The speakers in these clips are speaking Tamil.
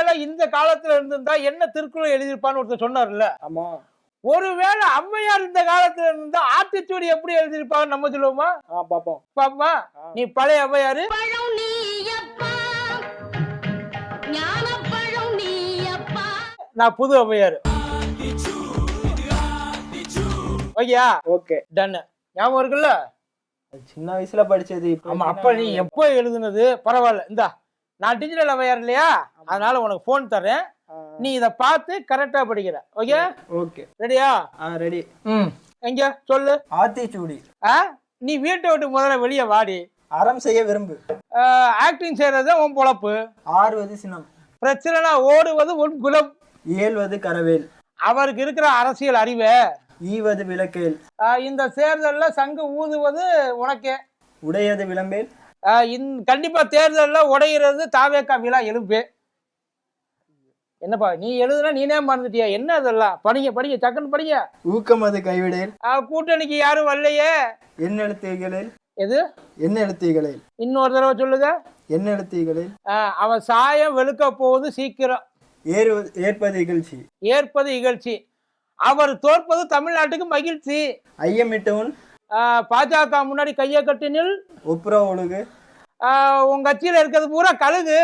ஒருவேளை இந்த காலத்துல இருந்திருந்தா என்ன திருக்குறள் எழுதியிருப்பான்னு ஒருத்தர் சொன்னார்ல. ஆமா. ஒருவேளை ஔவையார் இந்த காலத்துல இருந்தா ஆத்திச்சூடி எப்படி எழுதியிருப்பாங்க நம்ம சொல்லுவோமா? பாப்போம். பாப்பா, நீ பழைய ஔவையாரு, நான் புது ஔவையாரு. ஓகேயா? Okay, done. ஞாபகம் இருக்குல்ல? சின்ன வயசுல படிச்சது. ஆமா, அப்ப நீ எப்போ எழுதுனது பரவாயில்ல. இந்தா, நான் டிஜிட்டல் ஔவையார் இல்லையா, அதனால உனக்கு போன் தரேன், நீ இத பார்த்து கரெக்டா படிக்கிற. ஓகே ஓகே, ரெடியா? ரெடி. எங்க சொல்லு. ஆத்திச்சூடி. நீ வீட்டை விட்டு முதல்ல வெளியே வாடி. அறம் செய்ய விரும்பு. ஆக்டிங் செய்யறது உன் பொழப்பு. ஆறுவது சினம். பிரச்சனை ஓடுவது உன் குலம். ஏழ்வது கரவேல். அவருக்கு இருக்கிற அரசியல் அறிவை. ஈவது விளக்கேல். இந்த தேர்தல்ல சங்கு ஊதுவது உனக்கே. உடையது விளம்பேல். கண்டிப்பா தேர்தல்ல உடையிறது தாவேக்கா விழா எலும்பு. என்னப்பா நீ எழுதுனா நீனே மறந்துட்டியா? என்ன அதெல்லாம்? படிங்க படிங்க, டக்குன்னு படிங்க. ஊக்கம் அது கைவிடேல். கூட்டணிக்கு யாரும் வரலையே. என்ன எழுத்துகளில்? எது என்ன எழுத்துகளில்? இன்னொரு தடவை சொல்லுங்க. என்ன எழுத்துகளில்? அவன் சாயம் வெளுக்க போகுது சீக்கிரம். ஏற்பது இகழ்ச்சி. ஏற்பது இகழ்ச்சி. அவர் தோற்பது தமிழ்நாட்டுக்கு மகிழ்ச்சி. ஐயமிட்டவன். பாஜக முன்னாடி கையை கட்டினில் ஒப்புரா ஒழுகு. உங்க கட்சியில இருக்கிறது பூரா கழுகு.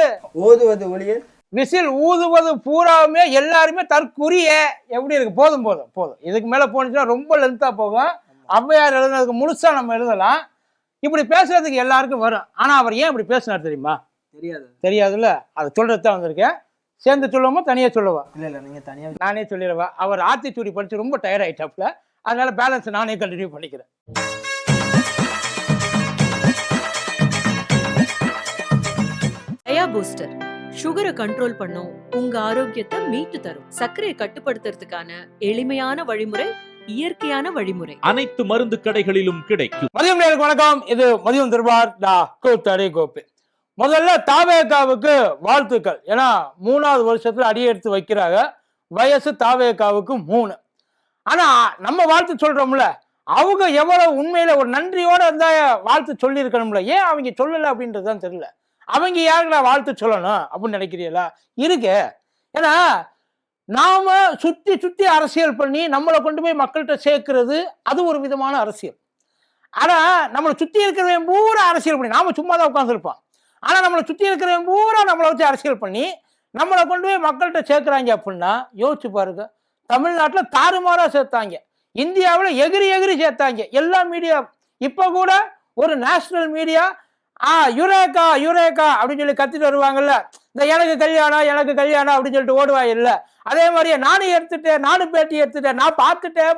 ஓதுவது ஒளியல். விசில் ஊதுவது பூராவுமே எல்லாருமே தற்குறிய. எப்படி இருக்கு? போதும் போதும் போதும். இதுக்கு மேல போனுச்சுன்னா ரொம்ப லென்த்தா போகும். ஔவையார் எழுதுனதுக்கு முழுசா நம்ம எழுதலாம். இப்படி பேசுறதுக்கு எல்லாருக்கும் வரும். ஆனா அவர் ஏன் இப்படி பேசினார் தெரியுமா? தெரியாது. தெரியாதுல்ல, அதை சொல்றதுதான் வந்திருக்கேன். சேர்ந்து சொல்லுவோமா தனியா சொல்லுவா? இல்ல நீங்க தனியா. நானே சொல்லிடுவா. அவர் ஆத்திச்சூடி படிச்சு ரொம்ப டயர்ட் ஆயிட்டாப்ல, அதனால பேலன்ஸ் நானே கண்டினியூ பண்ணிக்கிறேன். டயா பூஸ்டர் சுகரை கண்ட்ரோல் பண்ணும், உங்க ஆரோக்கியத்தை மீட்டு தரும். சர்க்கரையை கட்டுப்படுத்துறதுக்கான எளிமையான வழிமுறை, இயற்கையான வழிமுறை. அனைத்து மருந்து கடைகளிலும் கிடைக்கும். மதியம் நேருக்கு வணக்கம். இது மதியம் திருபார் கோப்பு. முதல்ல தாவேகாவுக்கு வாழ்த்துக்கள். ஏன்னா 3வது வருஷத்துல அடியெடுத்து வைக்கிறாங்க. வயசு தாவேகாவுக்கு 3. ஆனா நம்ம வாழ்த்து சொல்றோம்ல, அவங்க எவ்வளவு உண்மையில ஒரு நன்றியோட இருந்தா வாழ்த்து சொல்லி இருக்கணும்ல. ஏன் அவங்க சொல்லல அப்படின்றதுதான் தெரியல. அவங்க யாருக்குடா வாழ்த்து சொல்லணும் அப்படின்னு நினைக்கிறீங்களா? இருக்கு. ஏன்னா நாம சுத்தி சுத்தி அரசியல் பண்ணி நம்மளை கொண்டு போய் மக்கள்கிட்ட சேர்க்கிறது அது ஒரு விதமான அரசியல். ஆனா நம்மளை சுத்தி இருக்கிறவன் பூரா அரசியல் பண்ணி நாம சும்மா தான் உட்காந்துருப்போம். ஆனா நம்மளை சுத்தி இருக்கிறவன் பூரா நம்மளை வச்சு அரசியல் பண்ணி நம்மளை கொண்டு போய் மக்கள்கிட்ட சேர்க்கிறாங்க அப்படின்னா யோசிச்சு பாருங்க. தமிழ்நாட்டில் தாறுமாறா சேர்த்தாங்க, இந்தியாவில் எகிரி எகிரி சேர்த்தாங்க எல்லா மீடியா. இப்ப கூட ஒரு நேஷனல் மீடியா யுரேகா யுரேகா அப்படின்னு சொல்லி கத்திட்டு வருவாங்கல்ல, இந்த எனக்கு கல்யாணம் அப்படின்னு சொல்லிட்டு ஓடுவாங்க இல்ல. அதே மாதிரியே நானும் எடுத்துட்டேன், நானும் பேட்டி எடுத்துட்டேன், நான்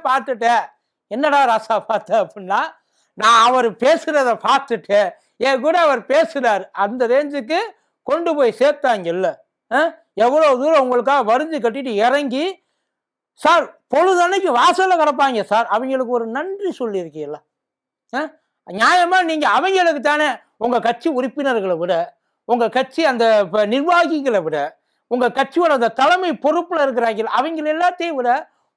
பார்த்துட்டேன். என்னடா ராசா பார்த்த அப்படின்னா, நான் அவர் பேசுறத பார்த்துட்டேன், என் கூட அவர் பேசுறாரு. அந்த ரேஞ்சுக்கு கொண்டு போய் சேர்த்தாங்கல்ல. எவ்வளவு தூரம் உங்களுக்காக வரிஞ்சு கட்டிட்டு இறங்கி சார் பொழுதன்னைக்கு வாசல்ல கிடப்பாங்க சார். அவங்களுக்கு ஒரு நன்றி சொல்லியிருக்கீங்களா? நியாயமா நீங்க அவங்களுக்கு தானே, உங்க கட்சி உறுப்பினர்களை விட, உங்க கட்சி அந்த நிர்வாகிகளை விட, உங்க கட்சியோட அந்த தலைமை பொறுப்புல இருக்கிறாங்க, அவங்க எல்லாத்தையும் விட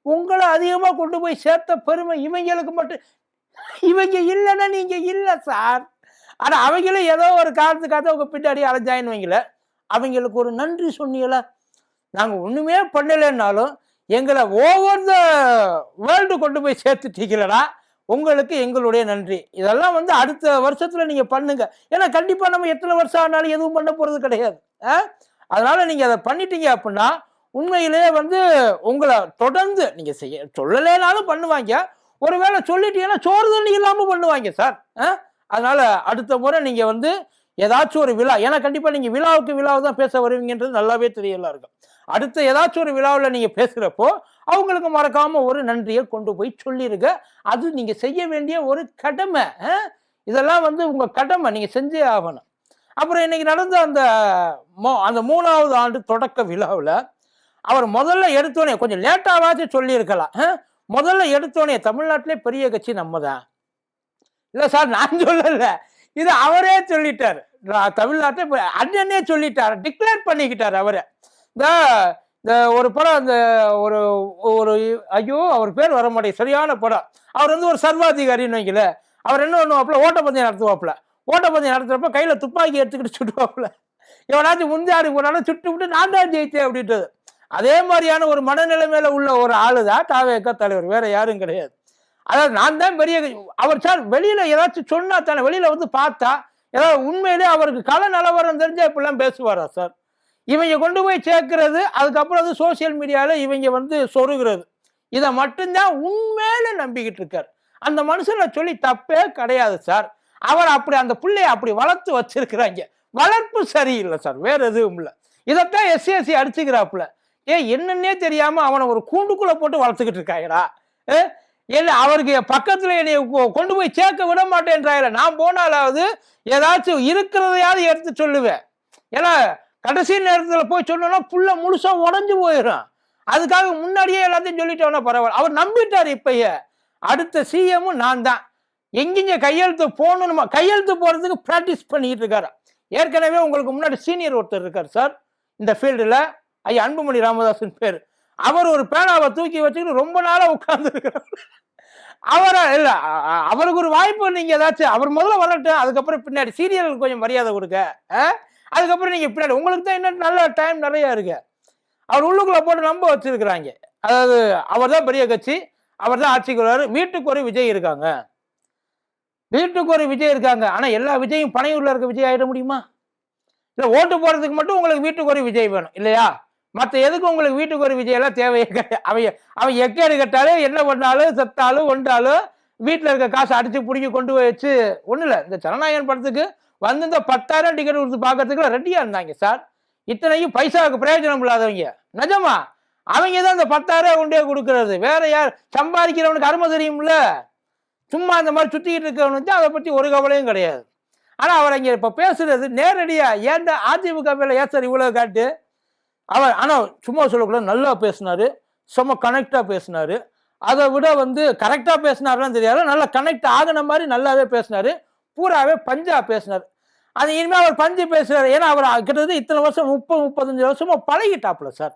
உங்களை அதிகமா கொண்டு போய் சேர்த்த பெருமை இவங்களுக்கு மட்டும். இவங்க இல்லைன்னா நீங்க இல்லை சார். ஆனா அவங்களும் ஏதோ ஒரு காரணத்துக்காக உங்க பின்னாடி அலைஞ்சாயின்னு வைங்கள, அவங்களுக்கு ஒரு நன்றி சொன்னீங்களா? நாங்க ஒண்ணுமே பண்ணலைன்னாலும் எங்களை ஓவர் த வேர்ல்டு கொண்டு போய் சேர்த்துட்டீங்களா, உங்களுக்கு எங்களுடைய நன்றி. இதெல்லாம் அடுத்த வருஷத்துல நீங்க பண்ணுங்க. ஏன்னா கண்டிப்பா நம்ம எத்தனை வருஷம் ஆனாலும் எதுவும் பண்ண போறது கிடையாது. அதனால நீங்க அதை பண்ணிட்டீங்க அப்படின்னா உண்மையிலேயே உங்களை தொடர்ந்து நீங்க செய்ய சொல்லலைனாலும் பண்ணுவாங்க. ஒருவேளை சொல்லிட்டீங்கன்னா சோறு தண்ணி இல்லாம பண்ணுவாங்க சார். அதனால அடுத்த முறை நீங்க ஏதாச்சும் ஒரு விழா, ஏன்னா கண்டிப்பா நீங்க விழாவுக்கு தான் பேச வருவீங்கன்றது நல்லாவே தெரியல இருக்கும். அடுத்த ஏதாச்சும் ஒரு விழாவில் நீங்க பேசுறப்போ அவங்களுக்கு மறக்காம ஒரு நன்றியை கொண்டு போய் சொல்லிருங்க. அது நீங்க செய்ய வேண்டிய ஒரு கடமை. இதெல்லாம் உங்க கடமை, நீங்க செஞ்சே ஆகணும். அப்புறம் இன்னைக்கு நடந்த அந்த 3வது ஆண்டு தொடக்க விழாவில் அவர் முதல்ல எடுத்தோடனே, கொஞ்சம் லேட்டாவாச்சும் சொல்லியிருக்கலாம், முதல்ல எடுத்தோடனே தமிழ்நாட்டிலே பெரிய கட்சி நம்ம தான். இல்லை சார் நான் சொல்லல, இது அவரே சொல்லிட்டார். தமிழ்நாட்டை அண்ணனே சொல்லிட்டார், டிக்ளேர் பண்ணிக்கிட்டார் அவரை. இந்த ஒரு படம், அந்த ஒரு ஐயோ அவர் பேர் வர மாட்டேங்குது, சரியான படம். அவர் ஒரு சர்வாதிகாரின்னு வைக்கல. அவர் என்ன பண்ணுவாப்புல, ஓட்டப்பந்தயம் நடத்துவாப்புல. ஓட்டப்பந்தயம் நடத்துறப்ப கையில துப்பாக்கி எடுத்துக்கிட்டு சுட்டுவாப்புல. எவனாச்சும் முந்தாடி போனாலும் சுட்டு விட்டு நான் தான் ஜெயித்தேன் அப்படின்றது. அதே மாதிரியான ஒரு மனநிலைமையில உள்ள ஒரு ஆளு தான் தாவேக தலைவர், வேற யாரும் கிடையாது. அதாவது நான் தான் பெரிய அவர் சார் வெளியில ஏதாச்சும் சொன்னா தானே, வெளியில வந்து பார்த்தா ஏதாவது உண்மையிலே அவருக்கு கள நிலவரம் தெரிஞ்சா இப்படிலாம் பேசுவாரா சார்? இவங்க கொண்டு போய் சேர்க்கிறது, அதுக்கப்புறம் அது சோசியல் மீடியால இவங்க வந்து சொருகிறது, இதை மட்டும்தான் உண்மையில நம்பிக்கிட்டு இருக்காரு. அந்த மனுஷனை சொல்லி தப்பே கிடையாது சார். அவர் அப்படி அந்த பிள்ளைய அப்படி வளர்த்து வச்சிருக்கிறாங்க. வளர்ப்பு சரியில்லை சார், வேற எதுவும் இல்லை. இதைத்தான் எஸ்சி அடிச்சுக்கிறாப்புல. என்னன்னே தெரியாம அவனை ஒரு கூண்டுக்குள்ள போட்டு வளர்த்துக்கிட்டு இருக்காங்கடா. என்ன அவருக்கு பக்கத்துல என்னை கொண்டு போய் சேர்க்க விட மாட்டேன்றாயில. நான் போனாலாவது ஏதாச்சும் இருக்கிறதையாவது எடுத்து சொல்லுவேன். ஏன்னா கடைசி நேரத்தில் போய் சொன்னோம்னா புள்ள முழுசா உடஞ்சு போயிடும். அதுக்காக முன்னாடியே எல்லாத்தையும் சொல்லிட்டோம்னா பரவாயில்ல. அவர் நம்பிட்டார். இப்பயே அடுத்த சிஎம்மும் நான் தான். எங்கெங்க கையெழுத்து போகணுமா, கையெழுத்து போறதுக்கு பிராக்டிஸ் பண்ணிட்டு இருக்காரு. ஏற்கனவே உங்களுக்கு முன்னாடி சீனியர் ஒருத்தர் இருக்கார் சார் இந்த ஃபீல்டுல, ஐயா அன்புமணி ராமதாசன் பேர். அவர் ஒரு பேனாவை தூக்கி வச்சுக்கிட்டு ரொம்ப நாளா உட்கார்ந்து இருக்கிறார். அவரா இல்ல, அவருக்கு ஒரு வாய்ப்பு நீங்க ஏதாச்சும் அவர் முதல்ல வரட்டும், அதுக்கப்புறம் பின்னாடி சீனியர்களுக்கு கொஞ்சம் மரியாதை கொடுக்க, அதுக்கப்புறம் நீங்க பின்னாடி உங்களுக்கு தான் இன்னும் நல்ல டைம் நிறைய இருக்கு. அவர் உள்ளுக்குள்ள போட்டு நம்ப வச்சிருக்கிறாங்க. அதாவது அவர் தான் பெரிய கட்சி, அவர் தான் ஆட்சிக்கு வருவார். வீட்டுக்கு ஒரு விஜய் இருக்காங்க, வீட்டுக்கு ஒரு விஜய் இருக்காங்க. ஆனா எல்லா விஜயும் பனையூர்ல இருக்க விஜய் ஆயிட முடியுமா? இல்ல ஓட்டு போறதுக்கு மட்டும் உங்களுக்கு வீட்டுக்கு ஒரு விஜய் வேணும் இல்லையா? மற்ற எதுக்கு உங்களுக்கு வீட்டுக்கு ஒரு விஜய் எல்லாம் தேவையே கிடையாது. அவன் எக்கேடு கட்டாலும் என்ன பண்ணாலும் செத்தாலும் ஒன்றாலும் வீட்டில் இருக்க காசு அடிச்சு பிடிக்கி கொண்டு போய் வச்சு ஒன்றும் இல்லை. இந்த ஜனநாயகன் படத்துக்கு வந்து இந்த 10,000 டிக்கெட் கொடுத்து பார்க்கறதுக்குலாம் ரெடியா இருந்தாங்க சார். இத்தனைக்கும் பைசாவுக்கு பிரயோஜனம் இல்லாதவங்க. நிஜமா அவங்க தான் இந்த 10,000 கொண்டே கொடுக்கறது. வேற யார் சம்பாதிக்கிறவனுக்கு அருமை தெரியும்ல. சும்மா இந்த மாதிரி சுத்திக்கிட்டு இருக்கவனுக்கு அதை பற்றி ஒரு கவலையும் கிடையாது. ஆனா அவர் அங்கே இப்ப பேசுறது நேரடியா ஏன்டா அதிமுக மேல ஏன் சார் இவ்வளவு காட்டு. அவர் ஆனா சும்மா சொல்லக்கூடாது, நல்லா பேசினாரு, சும்மா கனெக்டா பேசினாரு. அதை விட வந்து கரெக்டா பேசினாருன்னு தெரியாது, நல்லா கனெக்ட் ஆகின மாதிரி நல்லாவே பேசினாரு. பூராவே பஞ்சா பேசினாரு. அது இனிமே அவர் பஞ்சு பேசுறாரு. ஏன்னா அவர் கிட்டத்தட்ட இத்தனை வருஷம் 30-35 வருஷமா பழகிட்டாப்புல சார்.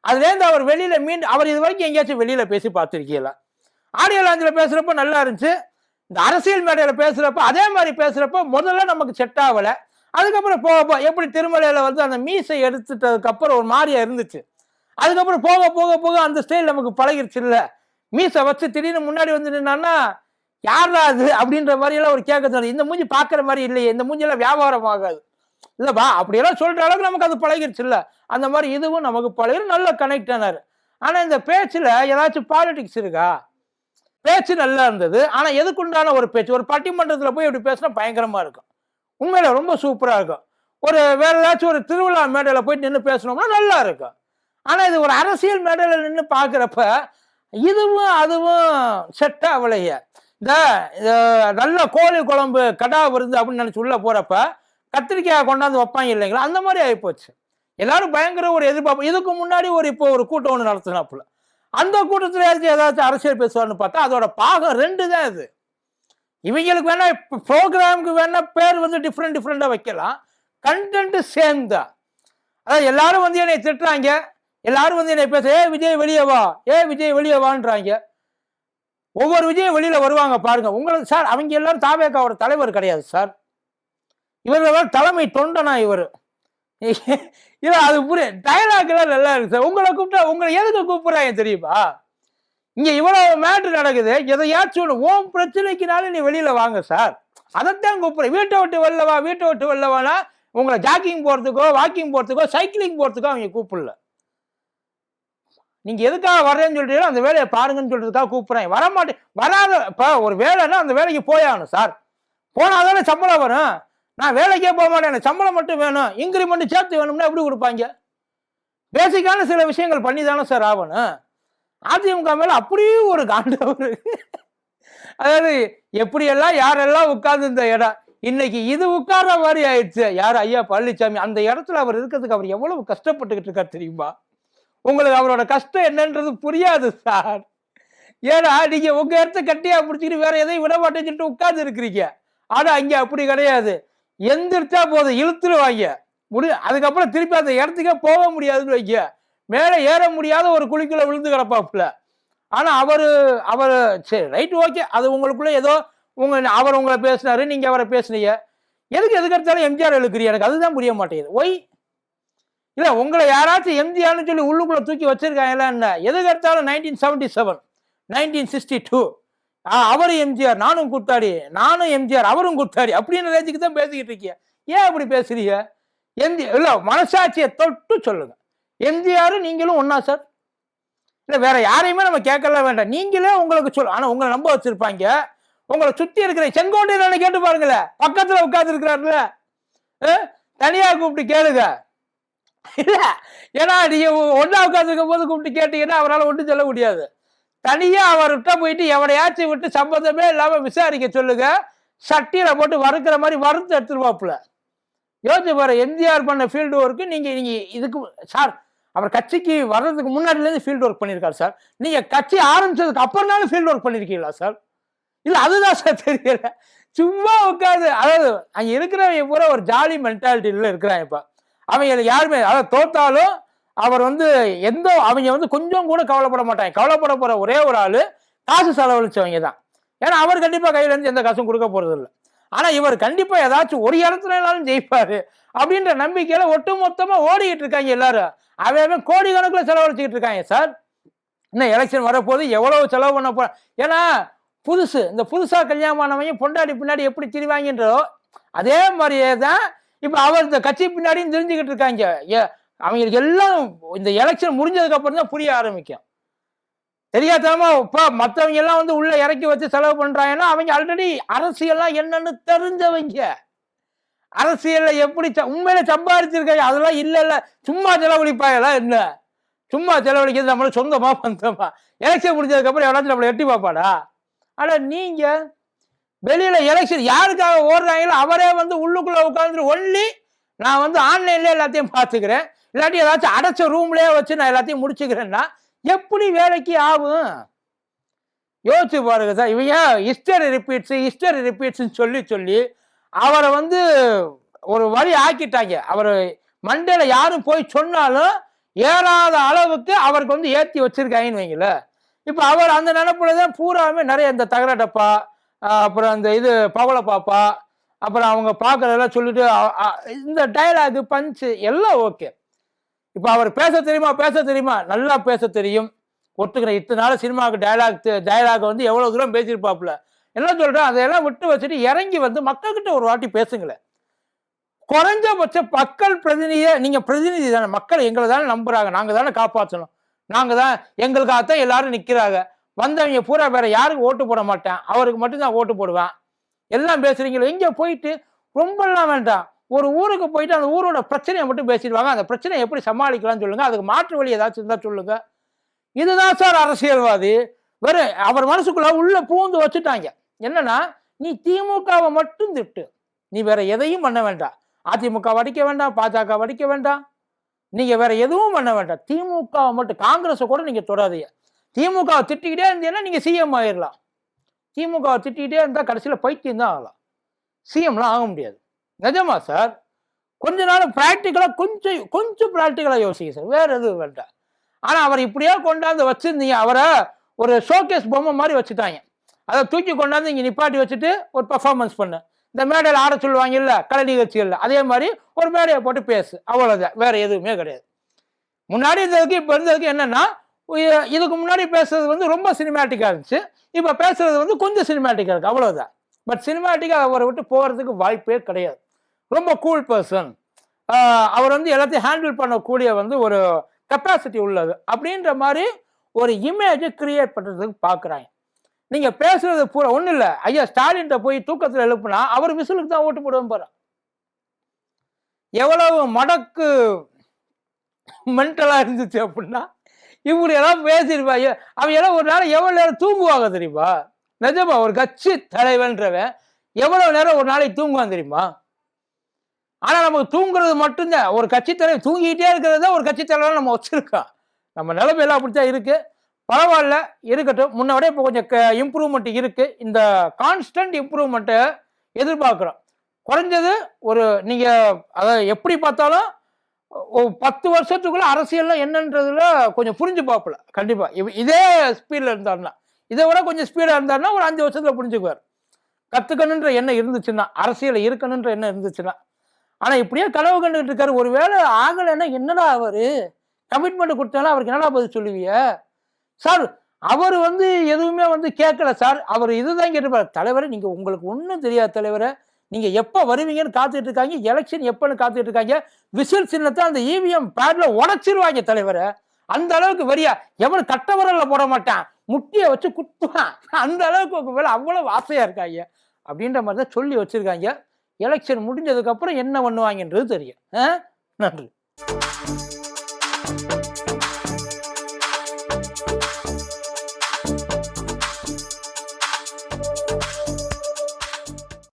அதுலேருந்து அவர் வெளியில அவர் இது வரைக்கும் எங்கேயாச்சும் வெளியில பேசி பார்த்துருக்கீங்களா? ஆடியோ லாஞ்சில் பேசுறப்ப நல்லா இருந்துச்சு. இந்த அரசியல் மேடையில பேசுறப்ப அதே மாதிரி பேசுறப்ப முதல்ல நமக்கு செட் ஆகலை. அதுக்கப்புறம் போக எப்படி திருமலையில வந்து அந்த மீசை எடுத்துட்டதுக்கு அப்புறம் ஒரு மாதிரியா இருந்துச்சு. அதுக்கப்புறம் போக போக போக அந்த ஸ்டைல் நமக்கு பழகிருச்சு. இல்ல மீசை வச்சு திடீர்னு முன்னாடி வந்து நின்னான்னா யாரா அது அப்படின்ற மாதிரி எல்லாம் ஒரு கேட்க தோணுது. இந்த மூஞ்சி பாக்குற மாதிரி இல்லையே, இந்த மூஞ்சியெல்லாம் வியாபாரம் ஆகாது இல்லப்பா அப்படியெல்லாம் சொல்ற அளவுக்கு நமக்கு அது பழகிருச்சு. இல்ல அந்த மாதிரி இதுவும் நமக்கு பழகி நல்ல கனெக்ட் ஆனாரு. ஆனா இந்த பேச்சுல ஏதாச்சும் பாலிடிக்ஸ் இருக்கா? பேச்சு நல்லா இருந்தது. ஆனா எதுக்குண்டான ஒரு பேச்சு, ஒரு பட்டிமன்றத்துல போய் இப்படி பேசினா பயங்கரமா இருக்கும். உண்மையில ரொம்ப சூப்பரா இருக்கும். ஒரு வேற ஏதாச்சும் ஒரு திருவிழா மேடையில போயிட்டு நின்று பேசணும்னா நல்லா இருக்கும். ஆனா இது ஒரு அரசியல் மேடையில நின்று பாக்குறப்ப இதுவும் அதுவும் செட் ஆகலையே. இந்த நல்ல கோழி குழம்பு கடா விருந்து அப்படின்னு நினைச்சு உள்ள போறப்ப கத்திரிக்காய் கொண்டாந்து வைப்பாங்க இல்லைங்களா, அந்த மாதிரி ஆயிப்போச்சு. எல்லாரும் பயங்கர ஒரு எதிர்பார்ப்பு. இதுக்கு முன்னாடி இப்போ ஒரு கூட்டம் ஒன்று நடத்தினாப்புல. அந்த கூட்டத்துல ஏதாச்சும் அரசியல் பேசுவார்னு பார்த்தா அதோட பாகம் 2 தான் இது. இவங்களுக்கு வேணா ப்ரோக்ராமுக்கு வேணா பேர் வந்து டிஃப்ரெண்டா வைக்கலாம், கண்டென்ட் சேம் தான். அதாவது எல்லாரும் வந்து என்னை திட்டுறாங்க, எல்லாரும் வந்து என்னை பேச விஜய் வெளியே வா, விஜய் வெளியே வான்றாங்க. ஒவ்வொரு விஜயும் வெளியில வருவாங்க பாருங்க. உங்களுக்கு சார் அவங்க எல்லாரும் தாவேகாவோட தலைவர் கிடையாது சார். இவர் தலைமை தொண்டனா இவர். இல்ல அது புரிய டயலாக் எல்லாம் நல்லா இருக்கு சார். உங்களை கூப்பிட்டா உங்களை எதுக்கு கூப்பிடுறாங்க தெரியுமா? இங்க இவ்வளவு மேட்ரு நடக்குது, எதையாச்சும் ஓம் பிரச்சனைக்குனாலும் நீ வெளியில வாங்க சார், அதைத்தான் கூப்பிடுறேன். வீட்டை விட்டு வெளில வானா உங்களை ஜாக்கிங் போறதுக்கோ வாக்கிங் போறதுக்கோ சைக்கிளிங் போறதுக்கோ அவங்க கூப்பிடல. நீங்க எதுக்காக வர்றேன்னு சொல்றீங்களோ அந்த வேலையை பாருங்கன்னு சொல்றதுக்காக கூப்பிடுறேன். வரமாட்டேன் வராத இப்ப ஒரு வேலைன்னா அந்த வேலைக்கு போயாகணும் சார். போனாதானே சம்பளம் வரும். நான் வேலைக்கே போக மாட்டேன், எனக்கு சம்பளம் மட்டும் வேணும், இன்கிரிமெண்ட் சேர்த்து வேணும்னா எப்படி கொடுப்பாங்க? பேசிக்கான சில விஷயங்கள் பண்ணி தானே சார் ஆகணும். அதிமுக மேல அப்படியே ஒரு காண்டவர். அதாவது எப்படியெல்லாம் யாரெல்லாம் உட்கார்ந்து இந்த இடம் இன்னைக்கு இது உட்கார்ற மாதிரி ஆயிடுச்சு. யார் ஐயா பழனிசாமி அந்த இடத்துல அவர் இருக்கிறதுக்கு அவர் எவ்வளவு கஷ்டப்பட்டுக்கிட்டு இருக்காரு தெரியுமா? உங்களுக்கு அவரோட கஷ்டம் என்னன்றது புரியாது சார். ஏன்னா நீங்க உங்க இடத்த கட்டியா பிடிச்சிக்கிட்டு வேற எதையும் விட மாட்டேன்னு சொல்லிட்டு உட்கார்ந்து இருக்கிறீங்க. ஆனா அங்க அப்படி கிடையாது. எந்திரிச்சா போதும் இழுத்துருவாங்க. அதுக்கப்புறம் திருப்பி அந்த இடத்துக்கே போக முடியாதுன்னு வைக்க, மேலே ஏற முடியாத ஒரு குழிக்குள்ள விழுந்து கிடப்பாப்புல. ஆனா அவரு சரி ரைட் ஓகே, அது உங்களுக்குள்ள ஏதோ அவர் உங்களை பேசினாரு, நீங்க அவரை பேசுனீங்க, எதுக்கு எடுத்தாலும் எம்ஜிஆர் இழுக்கிறீங்க? எனக்கு அதுதான் புரிய மாட்டேங்குது. ஒய் இல்ல உங்களை யாராச்சும் எம்ஜிஆர்னு சொல்லி உள்ளுக்குள்ள தூக்கி வச்சிருக்காங்களா என்ன? எதுக்கு எடுத்தாலும் 1977 1962 அவர் எம்ஜிஆர் நானும் கூத்தாடி, நானும் எம்ஜிஆர் அவரும் கூத்தாடி அப்படின்னு ரேஞ்சுக்கு தான் பேசிக்கிட்டு இருக்கீங்க. ஏன் அப்படி பேசுறீங்க? இல்ல மனசாட்சியை தொட்டு சொல்லுங்க. எம்ஜிஆர் நீங்களும் ஒன்னா சார்? இல்ல வேற யாரையுமே நம்ம கேட்கல வேண்டாம், நீங்களே உங்களுக்கு சொல்லு. ஆனா உங்களை நம்ப வச்சிருப்பாங்க. உங்களை சுத்தி இருக்கிற செங்கோட்டையில கேட்டு பாருங்களேன், பக்கத்துல உட்கார்ந்து இருக்கிறாருல, தனியா கூப்பிட்டு கேளுங்க. இல்ல ஏன்னா நீங்க ஒன்னா உட்காந்துருக்கும் போது கூப்பிட்டு கேட்டீங்கன்னா அவரால் ஒன்றும் சொல்ல முடியாது. தனியா அவர்கிட்ட போயிட்டு எவனையாச்சும் விட்டு சம்பந்தமே இல்லாம விசாரிக்க சொல்லுங்க. சட்டியில போட்டு வறுக்கிற மாதிரி வறுத்து எடுத்துருவாப்புல. யோசிச்சு பாரு, எம்ஜிஆர் பண்ண ஃபீல்டு ஒர்க்கு நீங்க இதுக்கு சார் அவர் கட்சிக்கு வர்றதுக்கு முன்னாடில இருந்து ஃபீல்டு ஒர்க் பண்ணியிருக்காரு சார். நீங்க கட்சி ஆரம்பிச்சதுக்கு அப்புறம்னாலும் ஃபீல்டு ஒர்க் பண்ணிருக்கீங்களா சார்? இல்ல அதுதான் சார் தெரியல. சும்மா உட்காந்து, அதாவது அங்க இருக்கிறவங்க பூரா ஒரு ஜாலி மென்டாலிட்டியில இருக்கிறாங்க. இப்ப அவங்க யாருமே அதாவது தோத்தாலும் அவர் அவங்க கொஞ்சம் கூட கவலைப்பட மாட்டாங்க. கவலைப்பட போற ஒரே ஒரு ஆளு காசு செலவழிச்சவங்க தான். ஏன்னா அவர் கண்டிப்பா கையில இருந்து எந்த காசும் கொடுக்க போறது இல்லை. ஆனா இவர் கண்டிப்பா ஏதாச்சும் ஒரு இடத்துலனாலும் ஜெயிப்பாரு அப்படின்ற நம்பிக்கையில ஒட்டு மொத்தமா ஓடிக்கிட்டு இருக்காங்க எல்லாரும். அவன் கோடி கணக்குல செலவழிச்சுக்கிட்டு இருக்காங்க சார். இன்னும் எலெக்ஷன் வரப்போது எவ்வளவு செலவு பண்ண போற. ஏன்னா இந்த புதுசா கல்யாணமானவங்க பொண்டாடி பின்னாடி எப்படி திரிவாங்கன்றோ அதே மாதிரியே தான் இப்ப அவர் இந்த கட்சி பின்னாடியும் தெரிஞ்சுக்கிட்டு இருக்காங்க. அவங்களுக்கு எல்லாம் இந்த எலெக்ஷன் முடிஞ்சதுக்கு அப்புறம் தான் புரிய ஆரம்பிக்கும். தெரியாதமா இப்ப மற்றவங்க எல்லாம் உள்ள இறக்கி வச்சு செலவு பண்றாங்கன்னா அவங்க ஆல்ரெடி அரசியல்லாம் என்னன்னு தெரிஞ்சவங்க. அரசியல்ல எப்படி உண்மையில சம்பாதிச்சிருக்காங்க. அதெல்லாம் இல்ல சும்மா செலவழிப்பாங்களா என்ன? சும்மா செலவழிக்கிறது நம்மள சொந்தமா பந்தமா? எலெக்ஷன் முடிஞ்சதுக்கு அப்புறம் எவ்வளவு நம்மளை எட்டி பார்ப்பாடா? ஆனா நீங்க வெளியில எலெக்ஷன் யாருக்காக ஓடுறாங்களோ அவரே உள்ளுக்குள்ள உட்கார்ந்து ஒன்லி நான் ஆன்லைன்ல எல்லாத்தையும் பார்த்துக்கிறேன், இல்லாட்டி ஏதாச்சும் அடைச்ச ரூம்லயே வச்சு நான் எல்லாத்தையும் முடிச்சுக்கிறேன்னா எப்படி வேலைக்கு ஆகும்? யோசிச்சு பாருங்க சார். இவங்க ஹிஸ்டரி ரிப்பீட்ஸ் சொல்லி அவரை ஒரு வழி ஆக்கிட்டாங்க. அவர் மண்டேல யாரும் போய் சொன்னாலும் ஏறாத அளவுக்கு அவருக்கு ஏற்றி வச்சிருக்காங்கன்னு வைங்கள. இப்ப அவர் அந்த நினைப்புலதான் பூராமே நிறைய இந்த தகர டப்பா, அப்புறம் அந்த பவள பாப்பா, அப்புறம் அவங்க பார்க்கறதெல்லாம் சொல்லிட்டு இந்த டயலாக் பஞ்சு எல்லாம் ஓகே. இப்ப அவர் பேச தெரியுமா? நல்லா பேச தெரியும், ஒத்துக்கிறேன். இத்தனை நாள் சினிமாவுக்கு டயலாக் எவ்வளவு தூரம் பேசியிருப்பாப்புல. என்ன சொல்றேன், அதையெல்லாம் விட்டு வச்சுட்டு இறங்கி மக்கள்கிட்ட ஒரு வாட்டி பேசுங்களேன். குறைஞ்சபட்ச மக்கள் நீங்க பிரதிநிதி தானே, மக்கள் எங்களை தானே நம்புறாங்க, நாங்க தானே காப்பாற்றணும், நாங்க தான் எங்களுக்காகத்தான் எல்லாரும் நிக்கிறாங்க. வந்தவங்க பூரா வேற யாருக்கு ஓட்டு போட மாட்டேன், அவருக்கு மட்டும்தான் ஓட்டு போடுவேன் எல்லாம் பேசுறீங்களோ. எங்க போயிட்டு ரொம்பலாம் வேண்டாம், ஒரு ஊருக்கு போயிட்டு அந்த ஊரோட பிரச்சனையை மட்டும் பேசிடுவாங்க. அந்த பிரச்சனையை எப்படி சமாளிக்கலாம்னு சொல்லுங்க, அதுக்கு மாற்று வழி ஏதாச்சும் இருந்தா சொல்லுங்க. இதுதான் சார் அரசியல்வாதி. வெறும் அவர் மனசுக்குள்ள உள்ள பூந்து வச்சுட்டாங்க. என்னன்னா, நீ திமுகவை மட்டும் திட்டு, நீ வேற எதையும் பண்ண வேண்டாம். அதிமுக அடிக்க வேண்டாம், பாஜக அடிக்க வேண்டாம், நீங்க வேற எதுவும் பண்ண வேண்டாம். திமுகவை மட்டும், காங்கிரஸை கூட நீங்க தொடாதீங்க. திமுகவை திட்டிக்கிட்டே இருந்தீங்கன்னா நீங்க சிஎம் ஆயிடலாம். திமுகவை திட்டிக்கிட்டே இருந்தா கடைசியில பைத்தியம் தான் ஆகலாம், சிஎம்லாம் ஆக முடியாது. நிஜமா சார். கொஞ்ச நாள் பிராக்டிக்கலா கொஞ்சம் பிராக்டிக்கலா யோசிக்க சார், வேற எதுவும் வேண்டாம். ஆனா அவர் இப்படியே கொண்டாந்து வச்சிருந்தீங்க, அவரை ஒரு ஷோகேஸ் பொம்மை மாதிரி வச்சுட்டாங்க. அதை தூக்கி கொண்டாந்து இங்க நிப்பாட்டி வச்சுட்டு ஒரு பர்ஃபார்மன்ஸ் பண்ணு, இந்த மேடையில் ஆட சொல்லுவாங்க இல்ல கலை நிகழ்ச்சிகள்ல, அதே மாதிரி ஒரு மேடையை போட்டு பேசு, அவ்வளவுதான், வேற எதுவுமே கிடையாது. முன்னாடி இருந்ததுக்கு இப்ப இருந்ததுக்கு என்னன்னா, இதுக்கு முன்னாடி பேசுறது ரொம்ப சினிமேட்டிக்கா இருந்துச்சு, இப்ப பேசுறது கொஞ்சம் சினிமேட்டிக்கா இருக்கு, அவ்வளவுதான். பட் சினிமேட்டிக்கா அவரை விட்டு போறதுக்கு வாய்ப்பே கிடையாது. ரொம்ப கூல் பர்சன், அவர் எல்லாத்தையும் ஹேண்டில் பண்ணக்கூடிய ஒரு கெப்பாசிட்டி உள்ளது அப்படின்ற மாதிரி ஒரு இமேஜை கிரியேட் பண்றதுக்கு பாக்குறாங்க. நீங்க பேசுறது பூரா ஒண்ணு இல்ல. ஐயா ஸ்டாலின் போய் தூக்கத்துல எழுப்புனா அவர் விசிலுக்கு தான் ஓட்டு போடுவோம் பாரு. எவ்வளவு மடக்கு மென்டலா இருந்துச்சு அப்படின்னா இப்படி எல்லாம் பேசிருப்பாங்க. அவங்க எல்லாம் ஒரு நாள் எவ்வளவு நேரம் தூங்குவாங்க தெரியுமா? நிஜமா ஒரு கட்சி தலைவன்றவன் எவ்வளவு நேரம் ஒரு நாளைக்கு தூங்குவான் தெரியுமா? ஆனா நமக்கு தூங்குறது மட்டும்தான், ஒரு கட்சி தலைவர் தூங்கிக்கிட்டே இருக்கிறது தான் ஒரு கட்சி தலைவர் நம்ம வச்சிருக்கோம். நம்ம நிலைமையெல்லாம் அப்படித்தான் இருக்கு. பரவாயில்ல, இருக்கட்டும். முன்னோட இப்போ கொஞ்சம் இம்ப்ரூவ்மெண்ட் இருக்கு. இந்த கான்ஸ்டன்ட் இம்ப்ரூவ்மெண்ட்டை எதிர்பார்க்குறோம். குறைஞ்சது நீங்க அதை எப்படி பார்த்தாலும் 10 வருஷத்துக்குள்ள அரசியல்ல என்னன்றதுல கொஞ்சம் புரிஞ்சு பார்ப்பல. கண்டிப்பா இதே ஸ்பீட்ல இருந்தாருன்னா, இதை விட கொஞ்சம் ஸ்பீடா இருந்தாருன்னா ஒரு 5 வருஷத்துல புரிஞ்சுக்குவார். கத்துக்கணுன்ற எண்ணம் இருந்துச்சுன்னா, அரசியல் இருக்கணுன்ற எண்ணம் இருந்துச்சுன்னா. ஆனா இப்படியே கனவு கண்டுகிட்டு இருக்காரு. ஒருவேளை ஆகலைன்னா என்னடா அவரு கமிட்மெண்ட் கொடுத்தாலும் அவருக்கு என்னடா பதில் சொல்லுவிய சார்? அவர் எதுவுமே கேட்கல சார். அவர் இதுதான் கேட்டுப்பாரு, தலைவரை நீங்க உங்களுக்கு ஒன்றும் தெரியாது தலைவரை, நீங்க எப்ப வருவீங்கன்னு காத்துட்டு இருக்காங்க, எலெக்ஷன் எப்பன்னு காத்துட்டு இருக்காங்க, விசில் சின்னத்தை அந்த இவிஎம் பேட்ல உடைச்சிருவாங்க தலைவரை, அந்த அளவுக்கு வரியா எவன் கட்ட விரல்ல போட மாட்டான், முட்டியை வச்சு குத்துவான், அந்த அளவுக்கு உங்க மேல அவ்வளவு ஆசையா இருக்காங்க அப்படின்ற மாதிரி தான் சொல்லி வச்சிருக்காங்க. எலெக்ஷன் முடிஞ்சதுக்கு அப்புறம் என்ன பண்ணுவாங்கன்றது தெரியும். நன்றி.